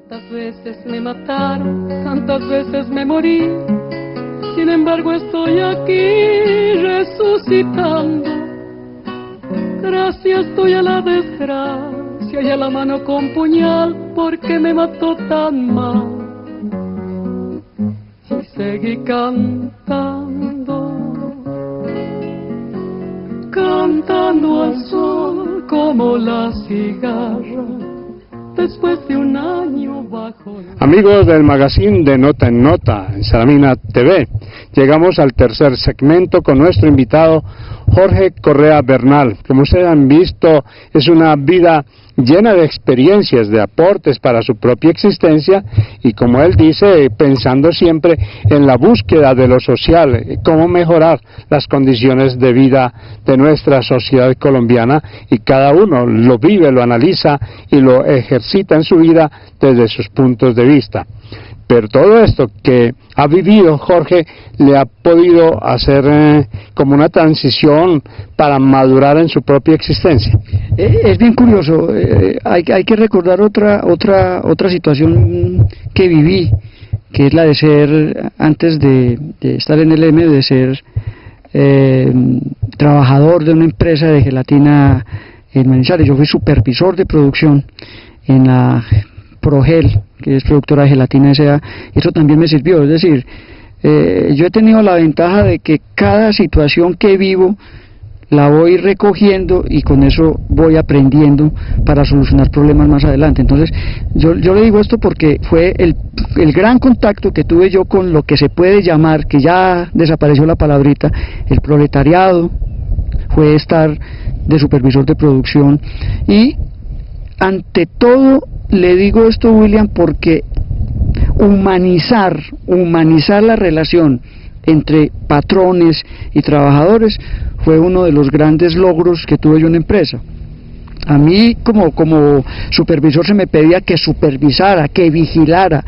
Tantas veces me mataron, tantas veces me morí, sin embargo estoy aquí resucitando. Gracias doy a la desgracia y a la mano con puñal, porque me mató tan mal. Y seguí cantando, cantando al sol como la cigarra, después de un año bajo. Amigos del magazine de Nota en Nota, en Salamina TV, llegamos al tercer segmento con nuestro invitado Jorge Correa Bernal. Como ustedes han visto, es una vida llena de experiencias, de aportes para su propia existencia y, como él dice, pensando siempre en la búsqueda de lo social, cómo mejorar las condiciones de vida de nuestra sociedad colombiana, y cada uno lo vive, lo analiza y lo ejercita en su vida desde sus puntos de vista. Pero todo esto que ha vivido Jorge le ha podido hacer como una transición para madurar en su propia existencia. Es bien curioso, hay que recordar otra situación que viví, que es la de ser, antes de estar en el M, de ser trabajador de una empresa de gelatina en Manizales. Yo fui supervisor de producción en la Progel, que es productora de gelatina S.A., y eso también me sirvió. Es decir, yo he tenido la ventaja de que cada situación que vivo la voy recogiendo y con eso voy aprendiendo para solucionar problemas más adelante. Entonces, yo le digo esto porque fue el gran contacto que tuve yo con lo que se puede llamar, que ya desapareció la palabrita, el proletariado, fue estar de supervisor de producción. Y ante todo le digo esto, William, porque humanizar la relación entre patrones y trabajadores fue uno de los grandes logros que tuve yo en la empresa. A mí como supervisor se me pedía que supervisara, que vigilara,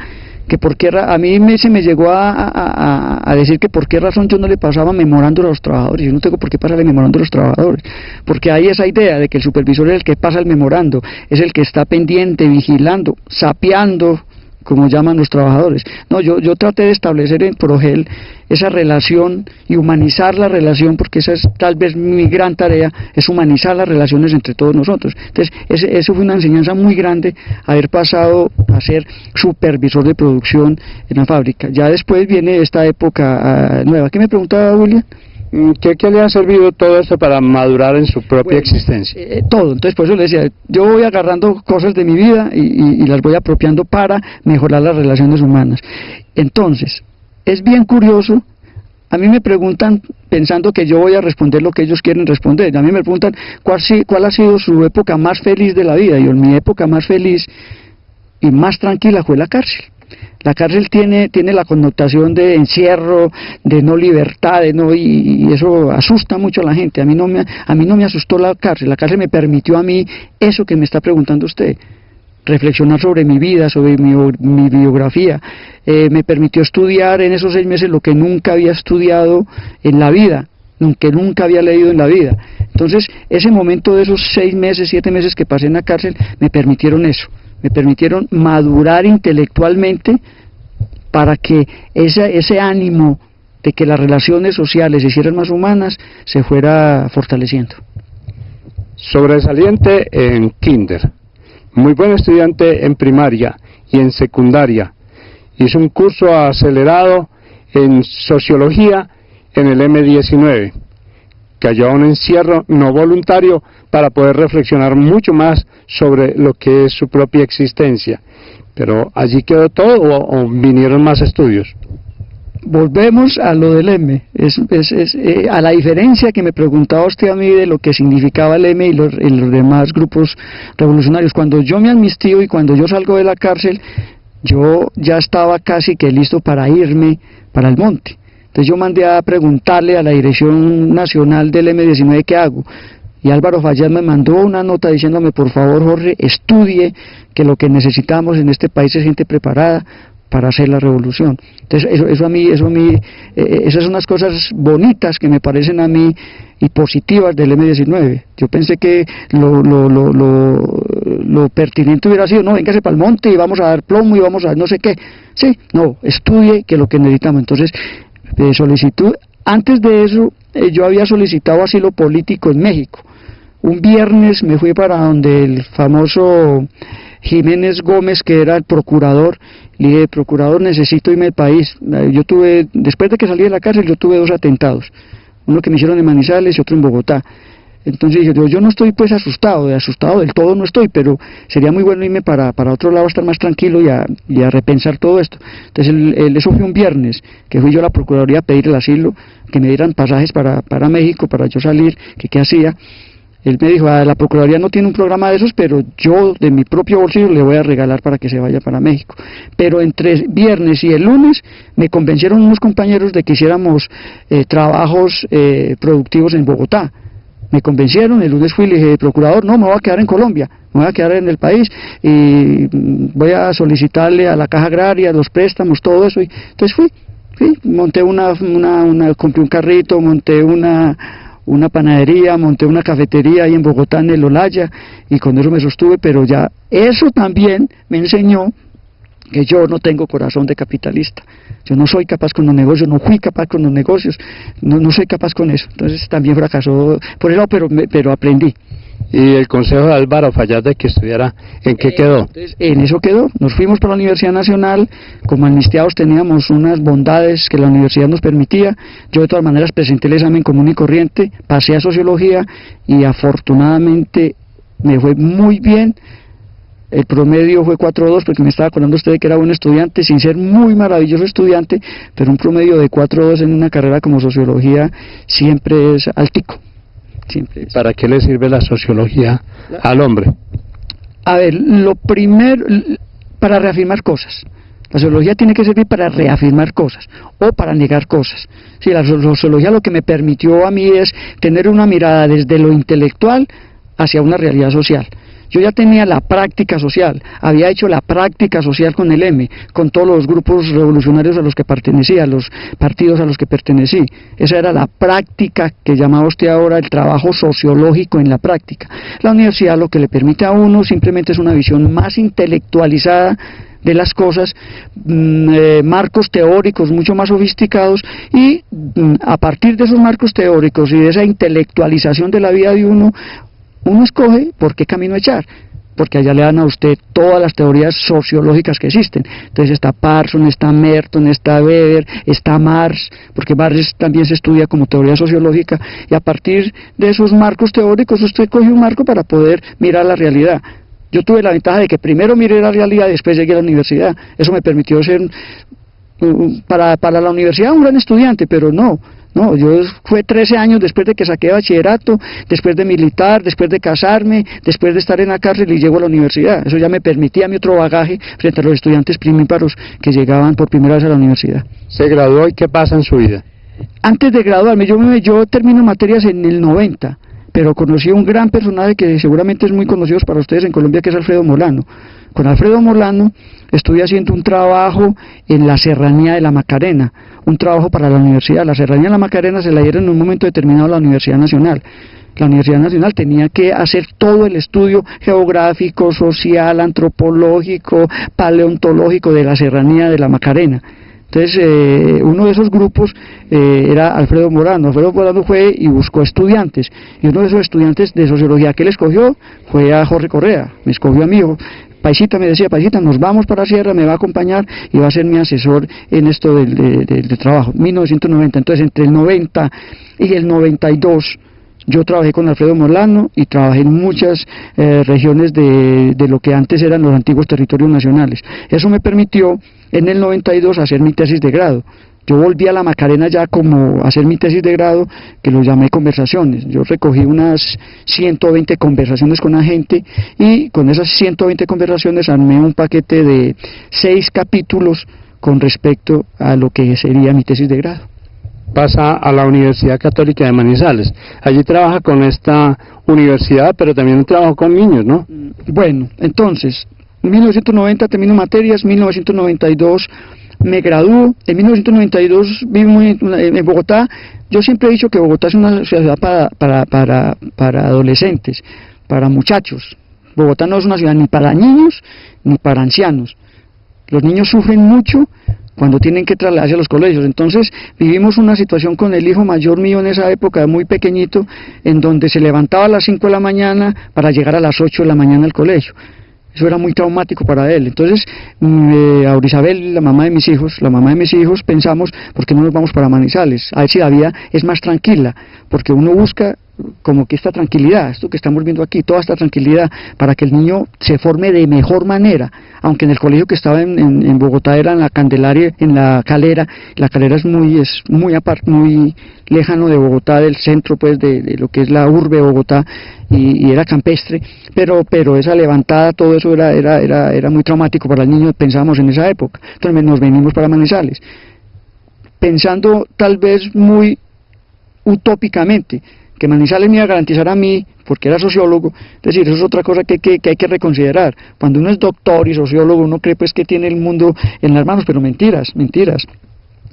que a mí se me llegó a decir que por qué razón yo no le pasaba memorándolo a los trabajadores. Yo no tengo por qué pasarle memorando a los trabajadores, porque hay esa idea de que el supervisor es el que pasa el memorando, es el que está pendiente, vigilando, sapeando, como llaman los trabajadores. No, yo traté de establecer en Progel esa relación y humanizar la relación, porque esa es tal vez mi gran tarea, es humanizar las relaciones entre todos nosotros. Entonces, eso fue una enseñanza muy grande, haber pasado a ser supervisor de producción en la fábrica. Ya después viene esta época nueva. ¿Qué me preguntaba, William? ¿Qué le ha servido todo esto para madurar en su propia existencia? Todo. Entonces, por eso le decía, yo voy agarrando cosas de mi vida y las voy apropiando para mejorar las relaciones humanas. Entonces, es bien curioso, a mí me preguntan pensando que yo voy a responder lo que ellos quieren responder. A mí me preguntan cuál ha sido su época más feliz de la vida. Y mi época más feliz y más tranquila fue la cárcel. La cárcel tiene la connotación de encierro, de no libertad, y eso asusta mucho a la gente. A mí no me asustó la cárcel me permitió a mí eso que me está preguntando usted, reflexionar sobre mi vida, sobre mi biografía. Me permitió estudiar en esos 6 meses lo que nunca había estudiado en la vida, que nunca había leído en la vida. Entonces, ese momento de esos 6 meses, 7 meses que pasé en la cárcel, me permitieron eso. Me permitieron madurar intelectualmente para que ese ánimo de que las relaciones sociales se hicieran más humanas se fuera fortaleciendo. Sobresaliente en kinder, muy buen estudiante en primaria y en secundaria. Hizo un curso acelerado en sociología en el M19. Cayó a un encierro no voluntario para poder reflexionar mucho más sobre lo que es su propia existencia. Pero ¿allí quedó todo o vinieron más estudios? Volvemos a lo del M, a la diferencia que me preguntaba usted a mí de lo que significaba el M y los demás grupos revolucionarios. Cuando yo me amnistío y cuando yo salgo de la cárcel, yo ya estaba casi que listo para irme para el monte. Entonces yo mandé a preguntarle a la Dirección Nacional del M19 qué hago. Y Álvaro Fallas me mandó una nota diciéndome, por favor, Jorge, estudie, que lo que necesitamos en este país es gente preparada para hacer la revolución. Entonces eso a mí, esas son unas cosas bonitas que me parecen a mí y positivas del M-19. Yo pensé que lo pertinente hubiera sido, no, véngase para el monte y vamos a dar plomo y vamos a dar no sé qué. Sí, no, estudie, que es lo que necesitamos. Entonces, solicitud, antes de eso, yo había solicitado asilo político en México. Un viernes me fui para donde el famoso Jiménez Gómez, que era el procurador. Le dije, procurador, necesito irme del país. Yo tuve, después de que salí de la cárcel, yo tuve 2 atentados. Uno que me hicieron en Manizales y otro en Bogotá. Entonces dije, yo no estoy pues asustado del todo no estoy, pero sería muy bueno irme para otro lado, a estar más tranquilo y a repensar todo esto. Entonces eso fue un viernes, que fui yo a la Procuraduría a pedir el asilo, que me dieran pasajes para México, para yo salir, que qué hacía. Él me dijo, la Procuraduría no tiene un programa de esos, pero yo de mi propio bolsillo le voy a regalar para que se vaya para México. Pero entre viernes y el lunes me convencieron unos compañeros de que hiciéramos trabajos productivos en Bogotá. Me convencieron, el lunes fui y le dije, procurador, no, me voy a quedar en Colombia, me voy a quedar en el país y voy a solicitarle a la Caja Agraria los préstamos, todo eso. Y entonces fui, monté compré un carrito, monté una panadería, monté una cafetería ahí en Bogotá, en el Olaya, y con eso me sostuve, pero ya eso también me enseñó que yo no tengo corazón de capitalista. Yo no soy capaz con los negocios, no fui capaz con los negocios, no soy capaz con eso. Entonces también fracasó por eso, pero aprendí. ¿Y el consejo de Álvaro Fallat de que estudiara, en qué quedó? Entonces, en eso quedó. Nos fuimos para la Universidad Nacional, como amnistiados teníamos unas bondades que la universidad nos permitía. Yo de todas maneras presenté el examen común y corriente, pasé a Sociología y afortunadamente me fue muy bien. El promedio fue 4.2, porque me estaba acordando usted de que era buen estudiante, sin ser muy maravilloso estudiante, pero un promedio de 4.2 en una carrera como Sociología siempre es altico. Siempre es. ¿Para qué le sirve la sociología al hombre? A ver, lo primero, para reafirmar cosas. La sociología tiene que servir para reafirmar cosas o para negar cosas. Sí, la sociología lo que me permitió a mí es tener una mirada desde lo intelectual hacia una realidad social. Yo ya tenía la práctica social, había hecho la práctica social con el M, con todos los grupos revolucionarios a los que pertenecía, los partidos a los que pertenecí. Esa era la práctica que llamaba usted ahora el trabajo sociológico en la práctica. La universidad lo que le permite a uno simplemente es una visión más intelectualizada de las cosas, marcos teóricos mucho más sofisticados y a partir de esos marcos teóricos y de esa intelectualización de la vida de uno escoge por qué camino echar, porque allá le dan a usted todas las teorías sociológicas que existen. Entonces está Parson, está Merton, está Weber, está Marx, porque Marx también se estudia como teoría sociológica, y a partir de esos marcos teóricos usted coge un marco para poder mirar la realidad. Yo tuve la ventaja de que primero miré la realidad y después llegué a la universidad. Eso me permitió ser para la universidad un gran estudiante, pero no, yo fue 13 años después de que saqué bachillerato, después de militar, después de casarme, después de estar en la cárcel y llego a la universidad. Eso ya me permitía mi otro bagaje frente a los estudiantes primíparos que llegaban por primera vez a la universidad. ¿Se graduó y qué pasa en su vida? Antes de graduarme, yo termino materias en el 90, pero conocí a un gran personaje que seguramente es muy conocido para ustedes en Colombia, que es Alfredo Molano. Con Alfredo Molano estuve haciendo un trabajo en la Serranía de la Macarena, un trabajo para la universidad. La Serranía de la Macarena se la dieron en un momento determinado a la Universidad Nacional. La Universidad Nacional tenía que hacer todo el estudio geográfico, social, antropológico, paleontológico de la Serranía de la Macarena. Entonces, uno de esos grupos era Alfredo Molano. Alfredo Molano fue y buscó estudiantes, y uno de esos estudiantes de sociología que él escogió fue a Jorge Correa. Me escogió a mí, Paisita, me decía, Paisita, nos vamos para Sierra, me va a acompañar y va a ser mi asesor en esto del trabajo. 1990, entonces entre el 90 y el 92... yo trabajé con Alfredo Molano y trabajé en muchas regiones de lo que antes eran los antiguos territorios nacionales. Eso me permitió en el 92 hacer mi tesis de grado. Yo volví a la Macarena ya como a hacer mi tesis de grado, que lo llamé conversaciones. Yo recogí unas 120 conversaciones con la gente y con esas 120 conversaciones armé un paquete de 6 capítulos con respecto a lo que sería mi tesis de grado. Pasa a la Universidad Católica de Manizales. Allí trabaja con esta universidad, pero también trabaja con niños, ¿no? Bueno, entonces, En 1990 termino materias, 1992 me gradúo, en 1992 vivo en Bogotá. Yo siempre he dicho que Bogotá es una ciudad para adolescentes, para muchachos. Bogotá no es una ciudad ni para niños ni para ancianos. Los niños sufren mucho cuando tienen que trasladarse a los colegios. Entonces vivimos una situación con el hijo mayor mío en esa época, muy pequeñito, en donde se levantaba a las 5 de la mañana para llegar a las 8 de la mañana al colegio. Eso era muy traumático para él. Entonces, Aurisabel, la mamá de mis hijos, pensamos, ¿por qué no nos vamos para Manizales? A ver si la vida es más tranquila, porque uno busca como que esta tranquilidad, esto que estamos viendo aquí, toda esta tranquilidad, para que el niño se forme de mejor manera, aunque en el colegio que estaba en Bogotá era en la Candelaria, en la Calera es muy aparte, muy lejano de Bogotá, del centro pues de lo que es la urbe de Bogotá, y era campestre, pero esa levantada, todo eso era muy traumático para el niño, pensábamos en esa época. Entonces nos venimos para Manizales, pensando tal vez muy utópicamente, que Manizales me iba a garantizar a mí, porque era sociólogo. Es decir, eso es otra cosa que hay que reconsiderar. Cuando uno es doctor y sociólogo, uno cree pues que tiene el mundo en las manos, pero mentiras.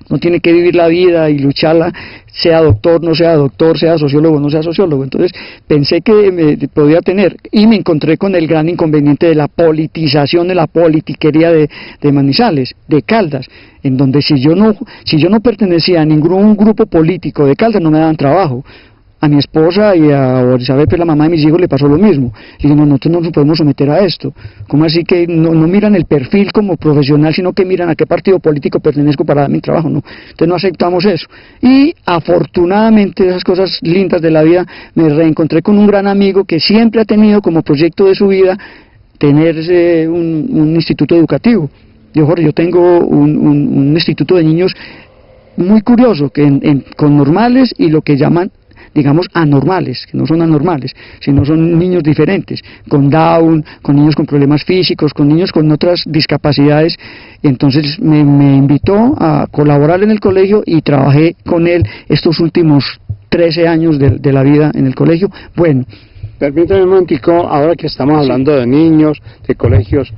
Uno tiene que vivir la vida y lucharla, sea doctor, no sea doctor, sea sociólogo, no sea sociólogo. Entonces pensé que me podía tener, y me encontré con el gran inconveniente de la politización, de la politiquería de Manizales, de Caldas, en donde si yo no pertenecía a ningún grupo político de Caldas, no me daban trabajo. A mi esposa y a Isabel, pues la mamá de mis hijos, le pasó lo mismo. Le digo, no, nosotros no nos podemos someter a esto. ¿Cómo así que no miran el perfil como profesional, sino que miran a qué partido político pertenezco para dar mi trabajo? No. Entonces no aceptamos eso. Y afortunadamente, esas cosas lindas de la vida, me reencontré con un gran amigo que siempre ha tenido como proyecto de su vida tener un instituto educativo. Yo, Jorge, yo tengo un instituto de niños muy curioso, con normales y lo que llaman, digamos, anormales, que no son anormales, sino son niños diferentes, con Down, con niños con problemas físicos, con niños con otras discapacidades. Entonces me invitó a colaborar en el colegio y trabajé con él estos últimos 13 años de la vida en el colegio. Bueno, permítame un momentico, ahora que estamos hablando de niños, de colegios.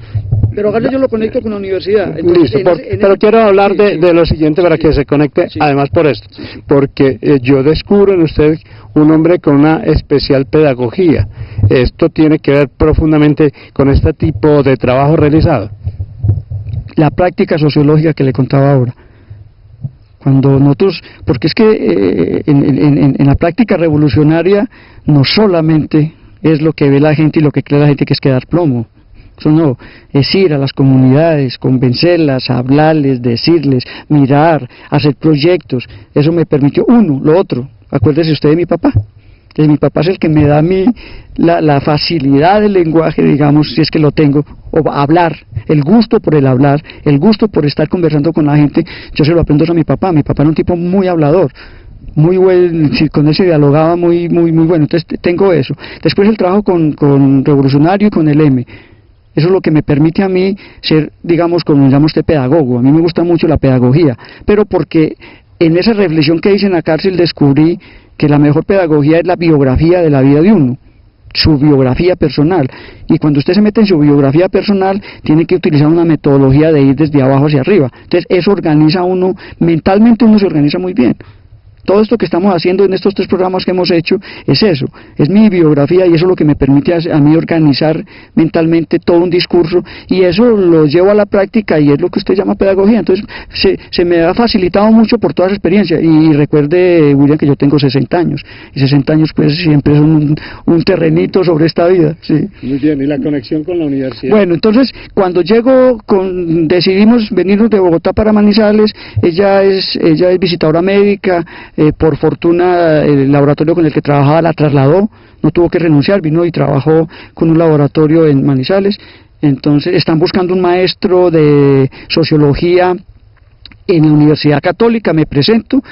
Pero ahora yo lo conecto con la universidad. Entonces, listo, pero quiero hablar de lo siguiente para que se conecte, además por esto, porque yo descubro en usted un hombre con una especial pedagogía. Esto tiene que ver profundamente con este tipo de trabajo realizado. La práctica sociológica que le contaba ahora. Cuando nosotros, porque es que en la práctica revolucionaria no solamente es lo que ve la gente y lo que cree la gente, que es quedar plomo. Eso no, es ir a las comunidades, convencerlas, hablarles, decirles, mirar, hacer proyectos. Eso me permitió, lo otro, acuérdese usted de mi papá. Entonces, mi papá es el que me da a mí la facilidad del lenguaje, digamos, si es que lo tengo, o hablar, el gusto por el hablar, el gusto por estar conversando con la gente. Yo se lo aprendo a mi papá. Mi papá era un tipo muy hablador, muy bueno, con él se dialogaba muy bueno. Entonces tengo eso. Después el trabajo con Revolucionario y con el M. Eso es lo que me permite a mí ser, digamos, como llamo este pedagogo. A mí me gusta mucho la pedagogía, pero porque en esa reflexión que hice en la cárcel descubrí que la mejor pedagogía es la biografía de la vida de uno, su biografía personal. Y cuando usted se mete en su biografía personal, tiene que utilizar una metodología de ir desde abajo hacia arriba. Entonces eso organiza a uno, mentalmente uno se organiza muy bien. Todo esto que estamos haciendo en estos 3 programas que hemos hecho es eso, es mi biografía, y eso es lo que me permite a mí organizar mentalmente todo un discurso, y eso lo llevo a la práctica y es lo que usted llama pedagogía. Entonces se me ha facilitado mucho por toda esa experiencia. Y recuerde, William, que yo tengo 60 años, y 60 años pues siempre son un terrenito sobre esta vida. Sí. Muy bien, ¿y la conexión con la universidad? Bueno, entonces cuando decidimos venirnos de Bogotá para Manizales, ella es visitadora médica. Por fortuna el laboratorio con el que trabajaba la trasladó, no tuvo que renunciar, vino y trabajó con un laboratorio en Manizales. Entonces están buscando un maestro de sociología en la Universidad Católica. Me presento.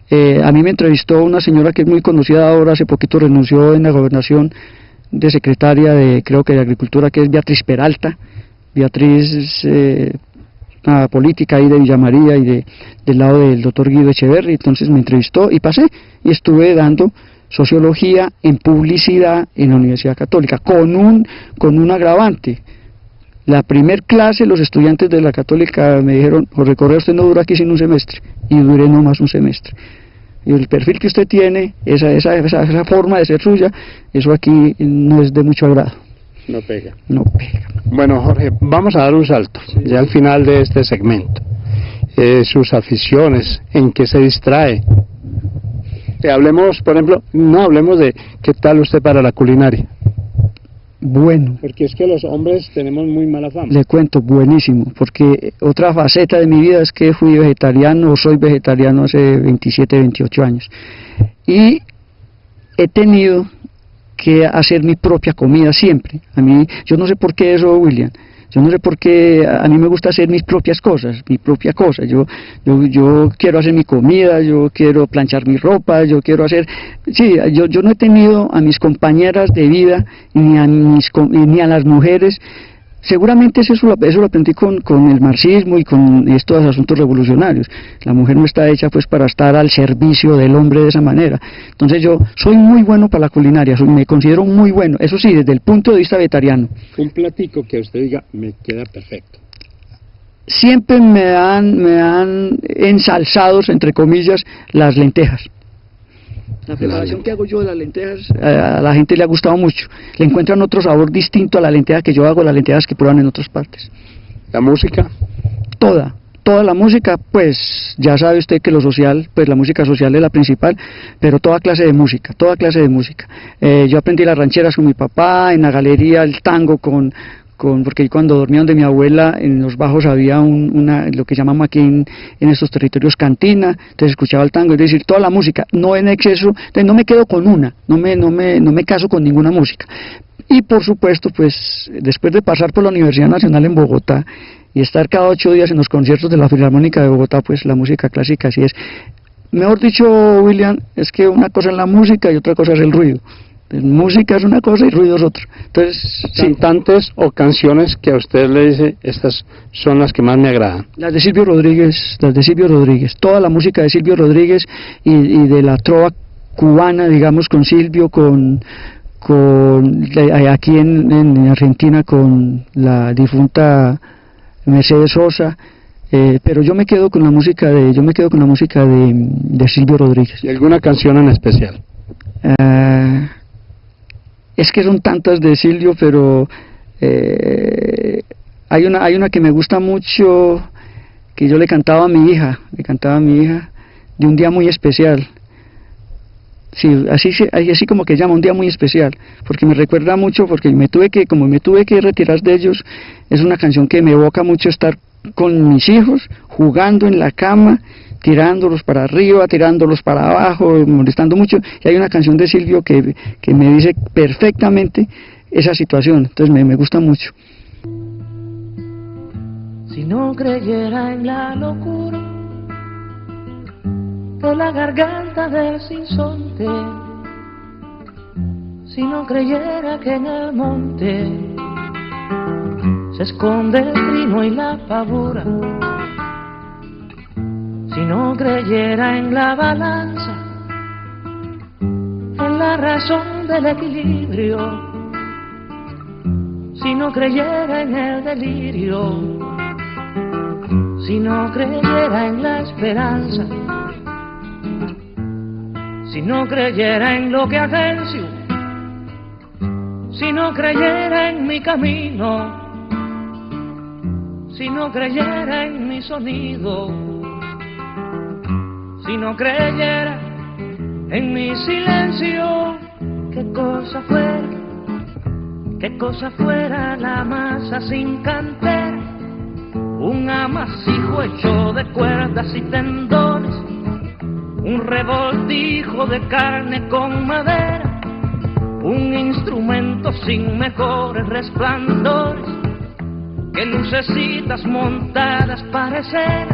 A mí me entrevistó una señora que es muy conocida ahora, hace poquito renunció en la gobernación, de secretaria de, creo que de Agricultura, que es Beatriz Peralta. Beatriz una política ahí de Villa María y del lado del doctor Guido Echeverri. Entonces me entrevistó y pasé, y estuve dando sociología en publicidad en la Universidad Católica, con un agravante. La primer clase, los estudiantes de la Católica me dijeron, Jorge Correa, usted no dura aquí sino un semestre, y duré no más un semestre. Y el perfil que usted tiene, esa forma de ser suya, eso aquí no es de mucho agrado. No pega. No pega. Bueno, Jorge, vamos a dar un salto, ya al final de este segmento. Sus aficiones, en qué se distrae. Hablemos, por ejemplo, no hablemos de qué tal usted para la culinaria. Bueno. Porque es que los hombres tenemos muy mala fama. Le cuento, buenísimo, porque otra faceta de mi vida es que fui vegetariano, o soy vegetariano hace 27, 28 años. Y he tenido que hacer mi propia comida siempre. A mí, yo no sé por qué eso, William. Yo no sé por qué a mí me gusta hacer mis propias cosas, mi propia cosa. Yo quiero hacer mi comida, yo quiero planchar mi ropa, yo quiero hacer... Sí, yo no he tenido a mis compañeras de vida ni a las mujeres. Seguramente eso lo aprendí con el marxismo y con estos asuntos revolucionarios. La mujer no está hecha pues para estar al servicio del hombre de esa manera. Entonces yo soy muy bueno para la culinaria, me considero muy bueno, eso sí, desde el punto de vista vegetariano. Un platico que usted diga, me queda perfecto. Siempre me han ensalzado, entre comillas, las lentejas. La preparación que hago yo de las lentejas a la gente le ha gustado mucho. Le encuentran otro sabor distinto a la lenteja que yo hago, las lentejas que prueban en otras partes. ¿La música? Toda la música, pues ya sabe usted que lo social, pues la música social es la principal, pero toda clase de música. Yo aprendí las rancheras con mi papá, en la galería el tango porque cuando dormía donde mi abuela, en los bajos había lo que llamamos aquí en estos territorios cantina, entonces escuchaba el tango, es decir, toda la música, no en exceso, entonces no me quedo con una, no me caso con ninguna música. Y por supuesto, pues después de pasar por la Universidad Nacional en Bogotá y estar cada 8 días en los conciertos de la Filarmónica de Bogotá, pues la música clásica así es. Mejor dicho, William, es que una cosa es la música y otra cosa es el ruido. Música es una cosa y ruido es otra. Entonces, cantantes o canciones que a usted le dice, estas son las que más me agradan. Las de Silvio Rodríguez, toda la música de Silvio Rodríguez y de la trova cubana, digamos, con Silvio, aquí en Argentina con la difunta Mercedes Sosa. Pero yo me quedo con la música de Silvio Rodríguez. ¿Y alguna canción en especial? Es que son tantas de Silvio, pero hay una que me gusta mucho, que yo le cantaba a mi hija, de un día muy especial. Sí, así como que llama un día muy especial, porque me recuerda mucho, porque como me tuve que retirar de ellos, es una canción que me evoca mucho estar con mis hijos, jugando en la cama, tirándolos para arriba, tirándolos para abajo, molestando mucho, y hay una canción de Silvio que me dice perfectamente esa situación, entonces me gusta mucho. Si no creyera en la locura de la garganta del sinsonte, si no creyera que en el monte se esconde el trino y la pavura, si no creyera en la balanza, en la razón del equilibrio, si no creyera en el delirio, si no creyera en la esperanza, si no creyera en lo que agencio, si no creyera en mi camino, si no creyera en mi sonido, si no creyera en mi silencio, qué cosa fuera la masa sin cantera, un amasijo hecho de cuerdas y tendones, un revoltijo de carne con madera, un instrumento sin mejores resplandores que lucecitas montadas parecer.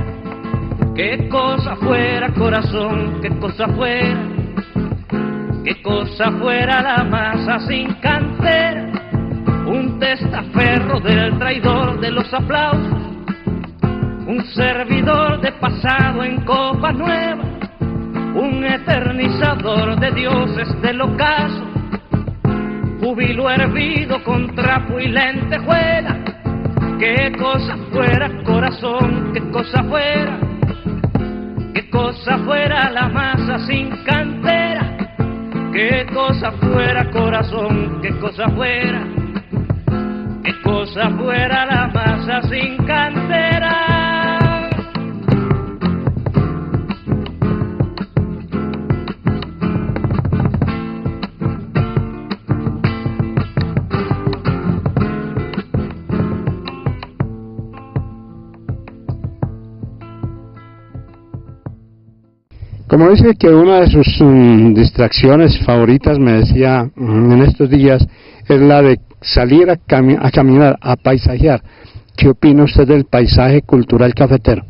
Qué cosa fuera, corazón, qué cosa fuera la masa sin cantera, un testaferro del traidor de los aplausos, un servidor de pasado en copa nueva, un eternizador de dioses del ocaso, júbilo hervido con trapo y lentejuela, qué cosa fuera corazón, qué cosa fuera la masa sin cantera, qué cosa fuera corazón, qué cosa fuera la masa sin cantera. Como dice que una de sus distracciones favoritas, me decía en estos días, es la de salir a caminar, a paisajear. ¿Qué opina usted del paisaje cultural cafetero?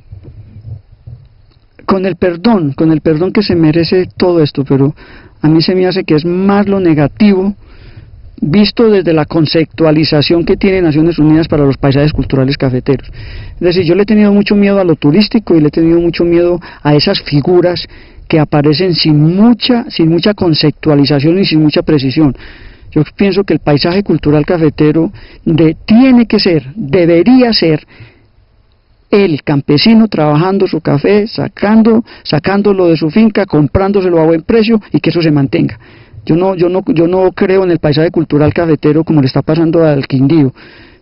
Con el perdón que se merece todo esto, pero a mí se me hace que es más lo negativo visto desde la conceptualización que tiene Naciones Unidas para los paisajes culturales cafeteros. Es decir, yo le he tenido mucho miedo a lo turístico y le he tenido mucho miedo a esas figuras que aparecen sin mucha conceptualización y sin mucha precisión. Yo pienso que el paisaje cultural cafetero debería ser el campesino trabajando su café, sacándolo de su finca, comprándoselo a buen precio y que eso se mantenga. Yo no creo en el paisaje cultural cafetero como le está pasando al Quindío,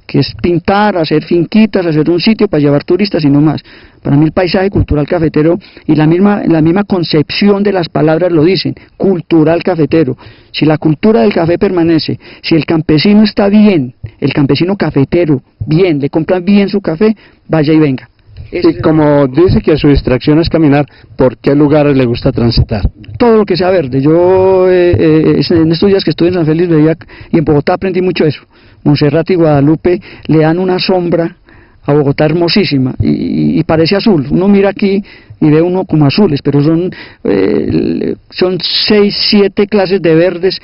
que es pintar, hacer finquitas, hacer un sitio para llevar turistas y no más. Para mí el paisaje cultural cafetero, y la misma concepción de las palabras lo dicen, cultural cafetero. Si la cultura del café permanece, si el campesino está bien, el campesino cafetero, bien, le compran bien su café, vaya y venga. Y como dice que su distracción es caminar, ¿por qué lugares le gusta transitar? Todo lo que sea verde. Yo en estos días que estuve en San Félix veía, y en Bogotá aprendí mucho eso. Montserrat y Guadalupe le dan una sombra a Bogotá hermosísima y parece azul. Uno mira aquí y ve uno como azules, pero son 6, 7 clases de verdes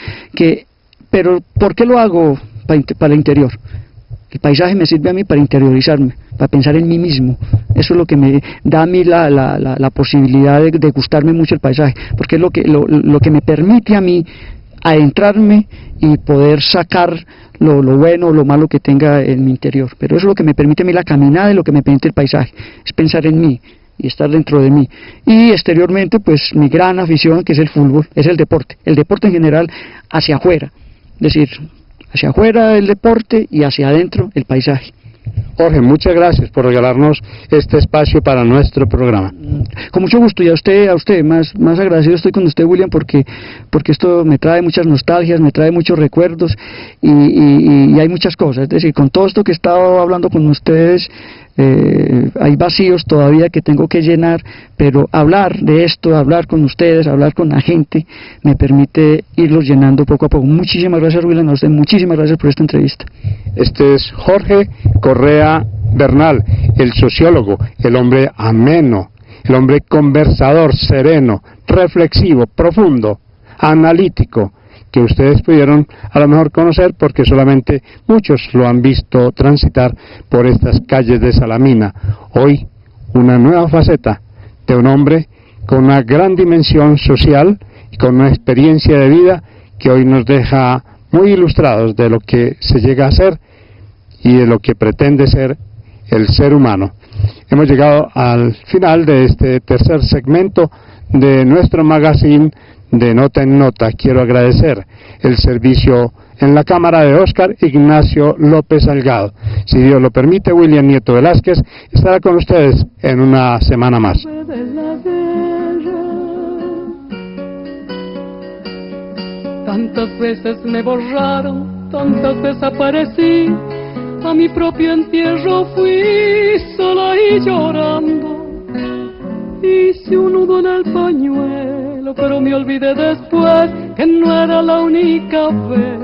pero ¿por qué lo hago para el interior? El paisaje me sirve a mí para interiorizarme, para pensar en mí mismo. Eso es lo que me da a mí la posibilidad de gustarme mucho el paisaje, porque es lo que me permite a mí adentrarme y poder sacar lo bueno o lo malo que tenga en mi interior. Pero eso es lo que me permite a mí la caminada y lo que me permite el paisaje, es pensar en mí y estar dentro de mí. Y exteriormente, pues mi gran afición, que es el fútbol, es el deporte en general, hacia afuera, es decir, hacia afuera el deporte y hacia adentro el paisaje. Jorge, muchas gracias por regalarnos este espacio para nuestro programa. Con mucho gusto, y a usted más agradecido estoy con usted, William, porque esto me trae muchas nostalgias, me trae muchos recuerdos y hay muchas cosas. Es decir, con todo esto que he estado hablando con ustedes, hay vacíos todavía que tengo que llenar, pero hablar de esto, hablar con ustedes, hablar con la gente, me permite irlos llenando poco a poco. Muchísimas gracias, William, a usted, muchísimas gracias por esta entrevista. Este es Jorge Correa Bernal, el sociólogo, el hombre ameno, el hombre conversador, sereno, reflexivo, profundo, analítico, que ustedes pudieron a lo mejor conocer porque solamente muchos lo han visto transitar por estas calles de Salamina. Hoy, una nueva faceta de un hombre con una gran dimensión social y con una experiencia de vida que hoy nos deja muy ilustrados de lo que se llega a ser y de lo que pretende ser el ser humano. Hemos llegado al final de este tercer segmento de nuestro magazine de Nota en Nota. Quiero agradecer el servicio en la cámara de Óscar Ignacio López Salgado. Si Dios lo permite, William Nieto Velázquez estará con ustedes en una semana más. Tantas veces me borraron, tantas desaparecí, a mi propio entierro fui sola y llorando. Hice un nudo en el pañuelo, pero me olvidé después que no era la única vez.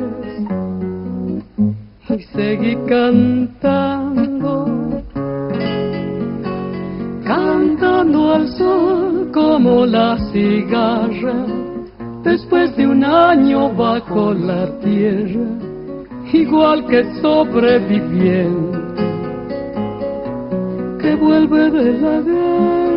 Y seguí cantando, cantando al sol como la cigarra, después de un año bajo la tierra, igual que sobreviviente que vuelve de la guerra.